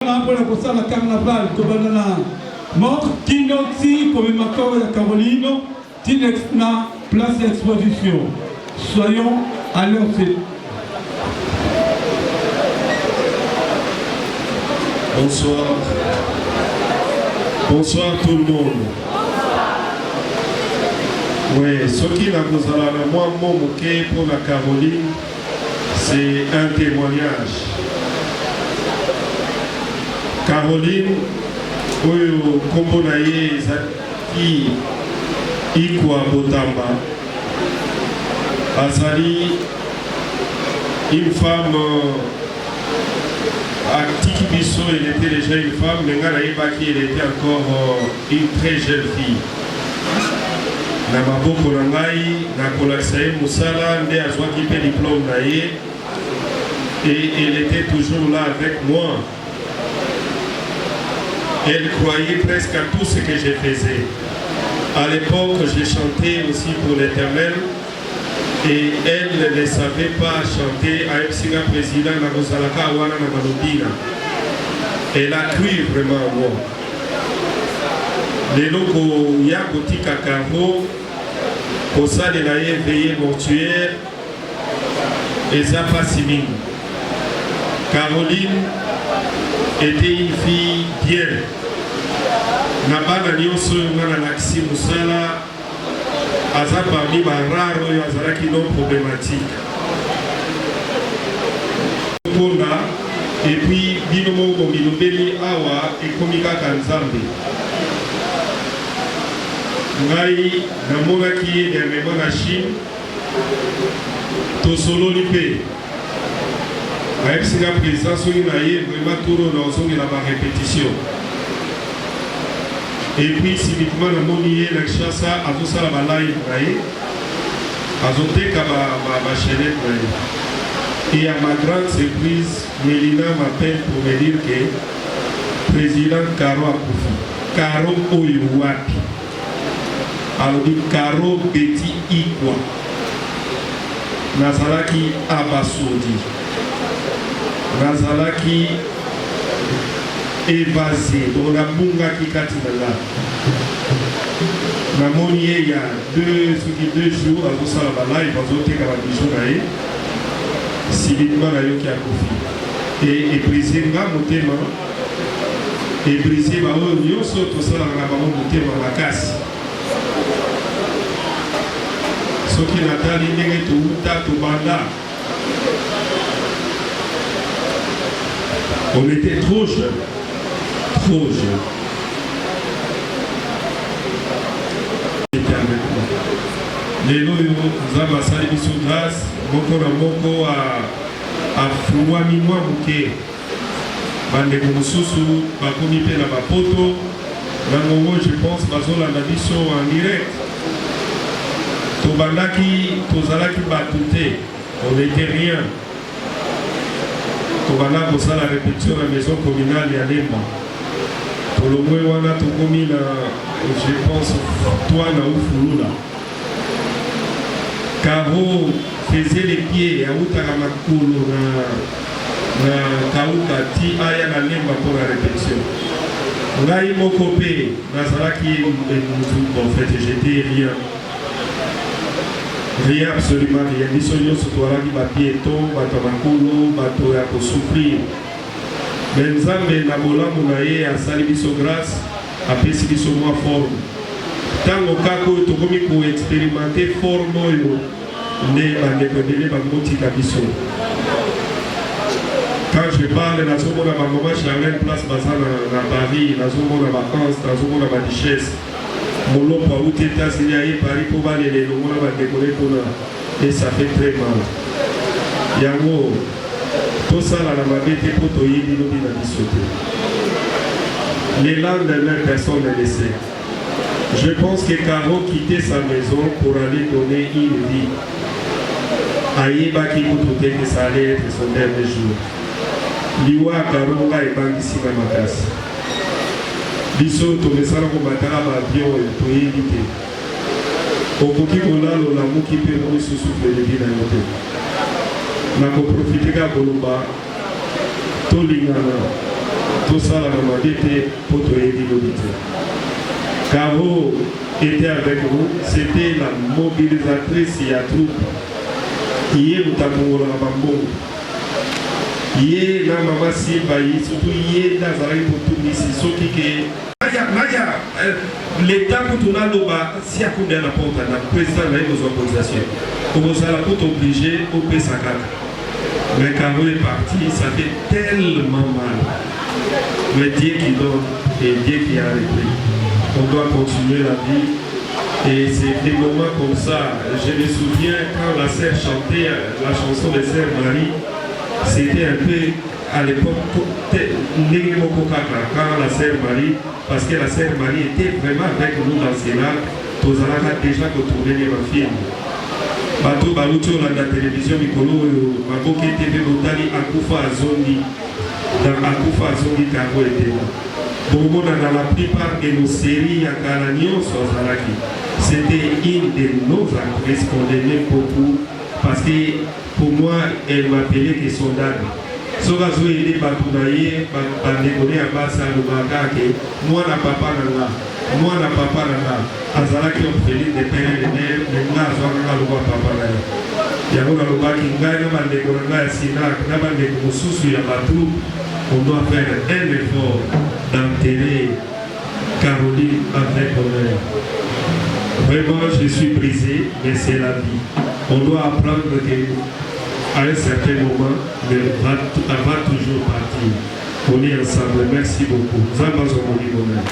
Pour ça, la carnaval, comme notre Tinoti, comme Macao et Carolino, Tinexna, place d'exposition. Soyons à l'heure. Bonsoir. Bonsoir tout le monde. Oui, ce qui n'a pas à moi, mon bouquet pour la Caroline, c'est un témoignage. Caroline, oyo kombo na ye ezaki Ikwa Botamba, azali une femme Tiki Bisso, elle était déjà une femme, mais elle était encore une très jeune fille. Na maboko na ngai na kolakisa ye mosala nde azwaki mpe diplôme na ye, et elle était toujours là avec moi. Elle croyait presque à tout ce que je faisais. À l'époque, je chantais aussi pour l'Éternel, et elle ne savait pas chanter à Epsinga président na Rosalaka Wana na Malobina. Elle a cru vraiment à moi. Les locaux Yakoti Kakaro, pour ça, elle a veillé mortuaire, et ça pas si bien. Caroline était une fille bien. Nabana nyonso ngana laksi musala aza parmi bararo oyo azalaki non problématique. Et puis bino moko bilobeli awa ekomi kaka nzambe. Ngai namonaki ye dernièrement na Chine, tosololi mpe ayebisika président soki na ye vraiment toro na ozongela barépétition. Et puis subitement namoni ye na Kinshasa azosala balive na ye, azoteka bachenette na ye. Et à ma grande surprise, Mélina m'appelle pour me dire que président Karo a koufi. Karo oyo wapi. Alors dit Karo Betty Ikwa. Nazalaki abasoudi. Nazalaki évasé. Donc la bunga qui katinala. Namoni il y a deux jours, à Rosalaba live, à Zoté Kabadijounae. Subitement la yoki a koufi. Et brisé nga motema. Et brisé ma oyo nyonso to sala nga ba motema makasi. Soki natali ndenge touta tobanda. On était trop jeunes. Trop jeunes. C'était avec moi. Les lots, nous avons salé biso grâce. Moko na moko a fumwa mimwa muke. Bande mosusu bakomi pe na bapoto. Nangongo je pense bazolanda biso en direct. Tobandaki tozalaki batute. On n'était rien. Tobanda kosa la répétition à la maison communale ya Lemba. Tolomwe wana tokomi na je pense toi na Ufulula. Caro faisait les pieds à Outaramakulu na Kauka ti aya na Lemba pour la répétition. Ngai mokope nazalaki en fait j'étais rien. Rien, absolument rien. Nous sommes surtout à la piéton, batamakulu, bateau à souffrir. Mais nous avons na bola munaye à salibiso grâce, à pesibiso moi forme. Tant au cas où tu commis pour expérimenter forme, ne bandependele bangoti kabiso. Quand je parle, na zomo na bangoma Charlène place bazana na Paris, na zomo na vacances, na zomo na badichesse. Molo pa ou États-Unis à Paris pour aller les loin va décoller pour là et ça fait très mal. Yango tout ça là la mabete pour toi y dino bien discuter. Les lendemain personne ne laissé. Je pense que Caro quittait sa maison pour aller donner une vie. Aïba qui vous doutait que ça allait être son dernier jour. Liwa Caro va et bangi na makasi. Biso tomesala kobatala babion toyebi te. Okoki kolala olamuki mpe mosusu felebi na yo te. Nakoprofite ka koloba tolingana tout ça, la maman était pour te aider l'auditeur. Caro était avec nous, c'était la mobilisatrice et la troupe. Hier, nous avons eu la bambou. Hier, la maman s'y baillit, surtout hier, dans la pour tout ici. Ce qui est. L'État pour tout le monde, si à combien la porte, le président a eu besoin d'autorisation. Comme ça, la porte obligée au PSACA. Mais Caro est parti, ça fait tellement mal. Mais Dieu qui donne et Dieu qui a repris. On doit continuer la vie. Et c'est des moments comme ça. Je me souviens quand la sœur chantait la chanson de Sœur Marie, c'était un peu à l'époque quand la Sœur Marie, parce que la Sœur Marie était vraiment avec nous dans ces lacs, nous avons déjà retrouvé les films. Bateau Balucho la télévision Mikolo, Maboke TV Botani, Akufa Azongi, dans Akufa Azongi Caro était là. Bon, dans la plupart de nos séries à Kalanio, c'était une de nos actrices qu'on aimait beaucoup parce que pour moi, elle m'appelait que son dame. Si on a joué des batounaïs, on déconné à Bassa, le bagage, moi, la papa, moi, la papa, Azala qui ont fait des pères et des mères, maintenant, je vais le voir papa. Il y a un loba qui gagne, on doit faire un effort d'enterrer Caroline avec honneur. Vraiment, je suis brisé, mais c'est la vie. On doit apprendre qu'à un certain moment, elle va toujours partir. On est ensemble. Merci beaucoup. Nous avons besoin de bonheur.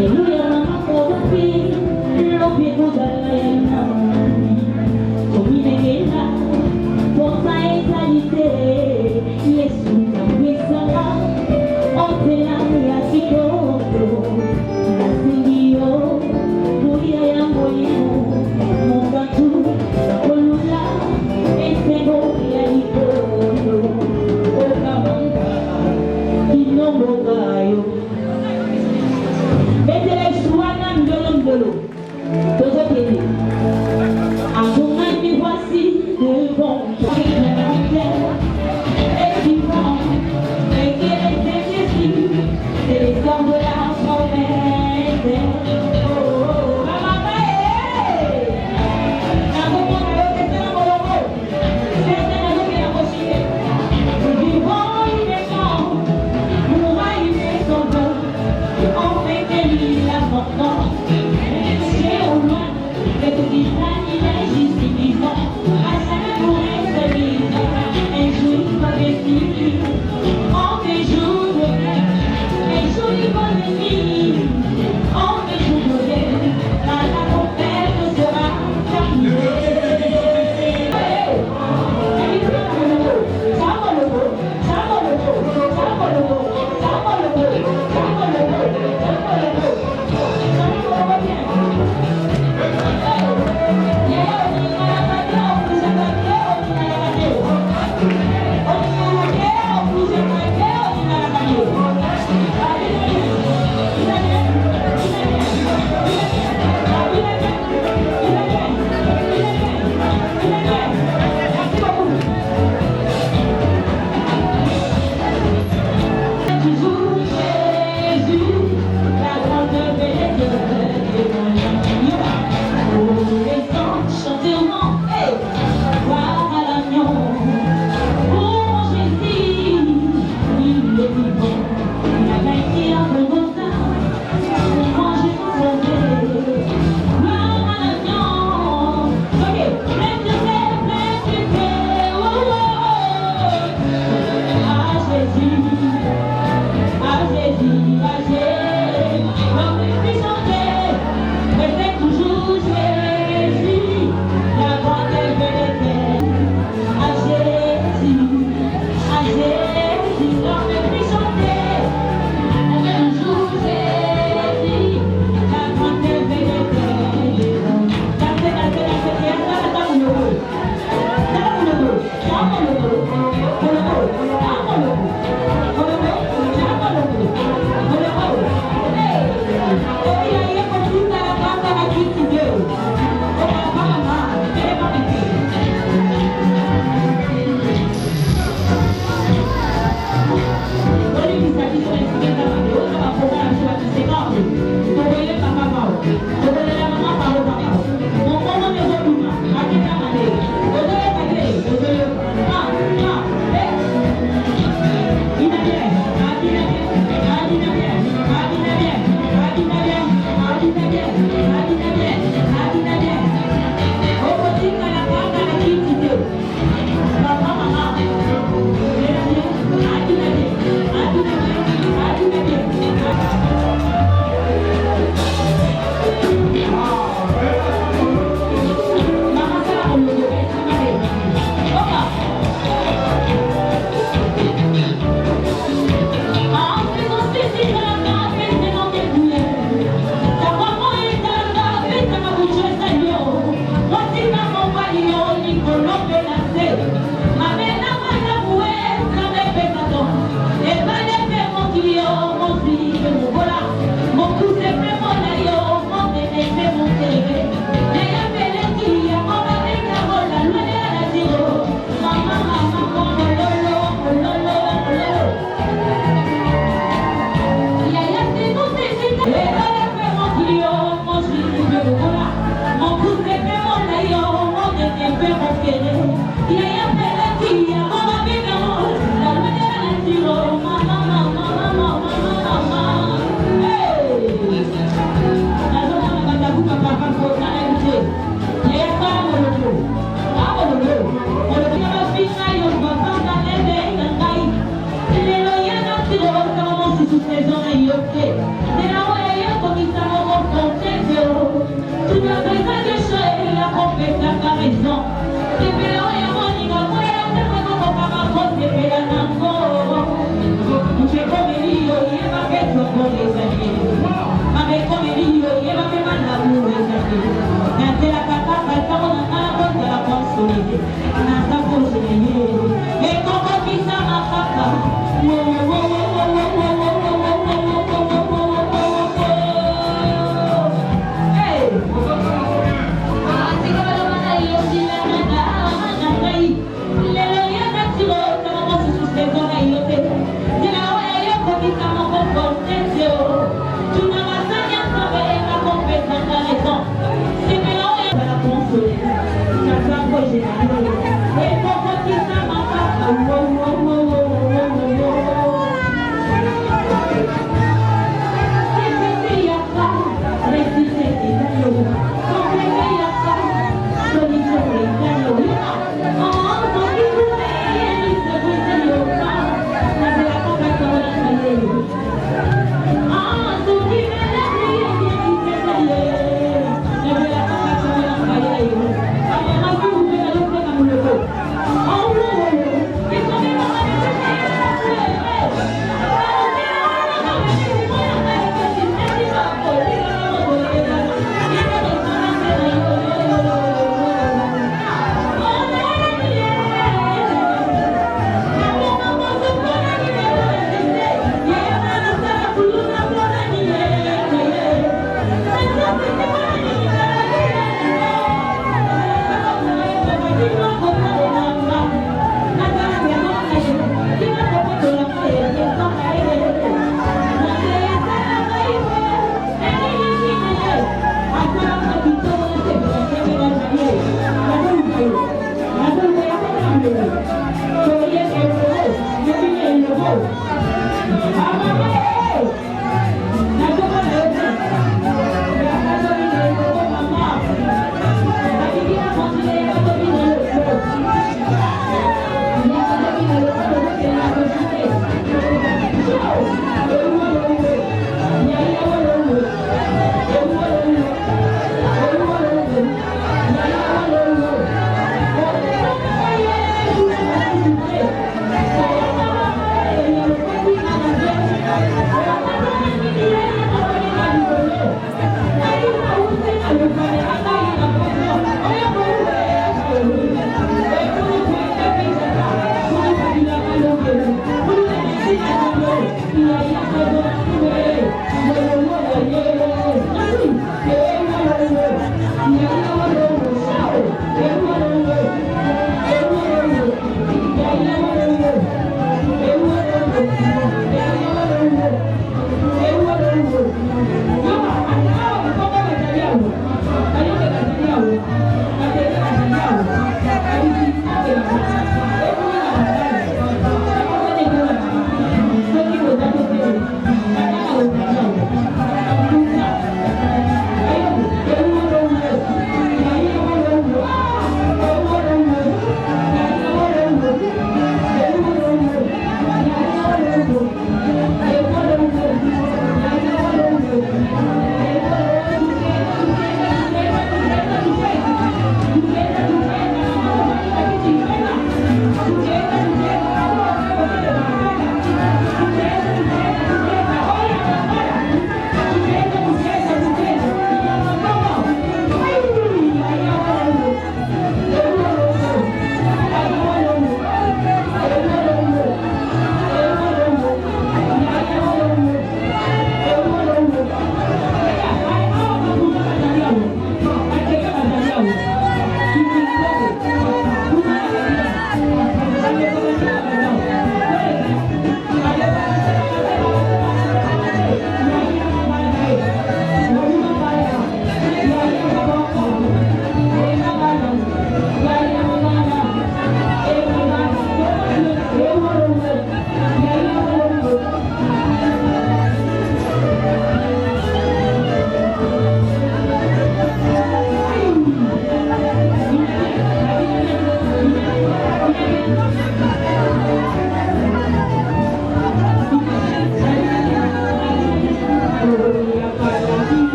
Hallelujah.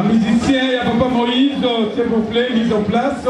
Musiciens, il y a Papa Moïse, s'il vous plaît, mise en place.